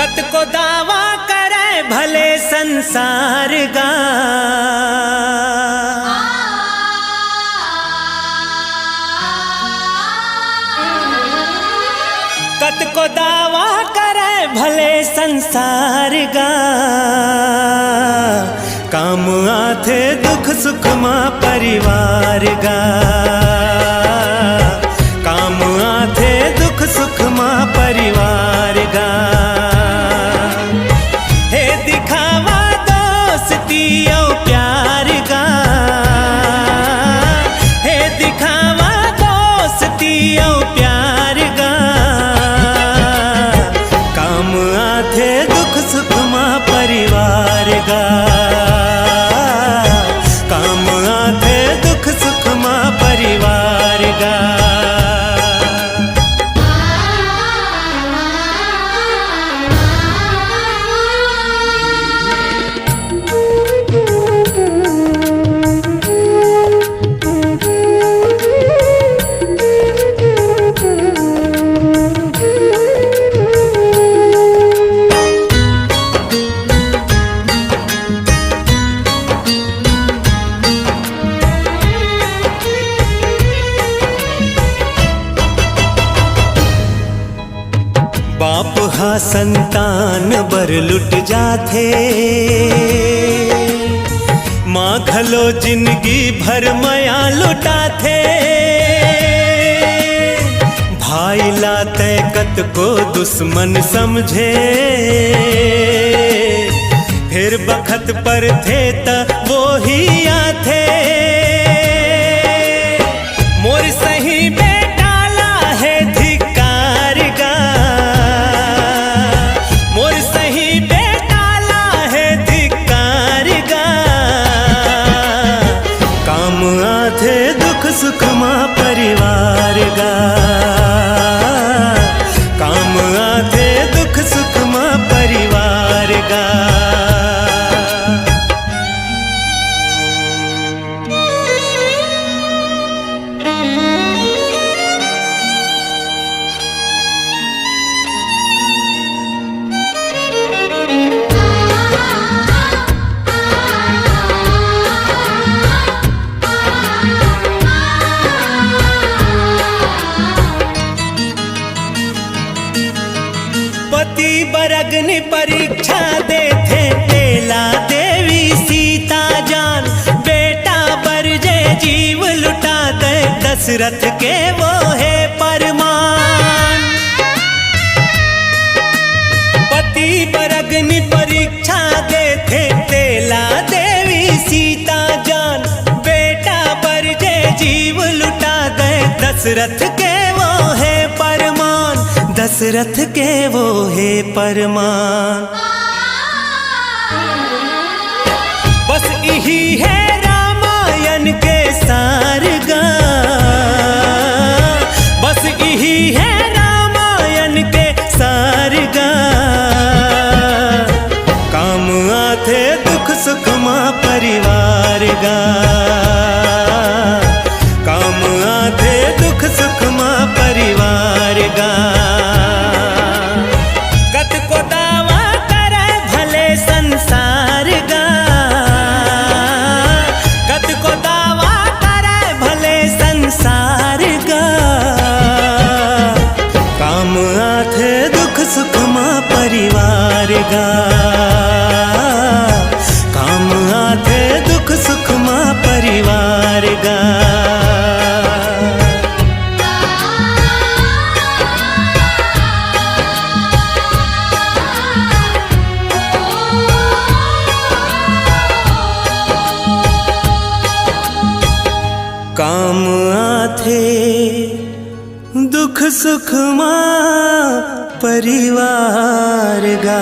कत को दावा करे भले संसार गा, कत को दावा करे भले संसार गा, काम आथे दुख सुख मां परिवार गा, काम आथे दुख सुख मां परिवार गा। हे दिखावा दोस्ती और प्यार गा, हे दिखावा दोस्ती और प्यार गा, काम आथे दुख सुख मां परिवार गा, काम आथे दुख सुख मां परिवार गा। बाप हा संतान बर लुट जाथे, माँ घलो जिंदगी भर मया लुटाथे, भाई लाते कत को दुश्मन समझे, फिर बखत पर थे त वो ही आथे, मोर सही बेटाला है धिकार गा, मोर सही बेटाला है धिकार गा, काम आथे दुख सुख मां परिवार गा, काम आथे दुख सुख मां परिवार गा। पति बर अग्नि परीक्षा देथे तेला देवी सीता जान, बेटा बर जे जीव लुटा दे दशरथ के वो है परमान। पति बर अग्नि परीक्षा देथे तेला देवी सीता जान, बेटा बर जे जीव लुटा दे दशरथ के वो है परमान, दशरथ के वो है परमान। बस यही है रामायण के सार गा, बस यही है रामायण के सार गा, काम आथे दुख सुख मां परिवार गा, काम आथे दुख सुख मां परिवार गा। कत को दावा करे भले संसार गा, कत को दावा करे भले संसार गा, काम आथे दुख सुख मां परिवार गा, काम आथे दुख सुख मां परिवार गा। काम आथे दुख सुख मां परिवार गा।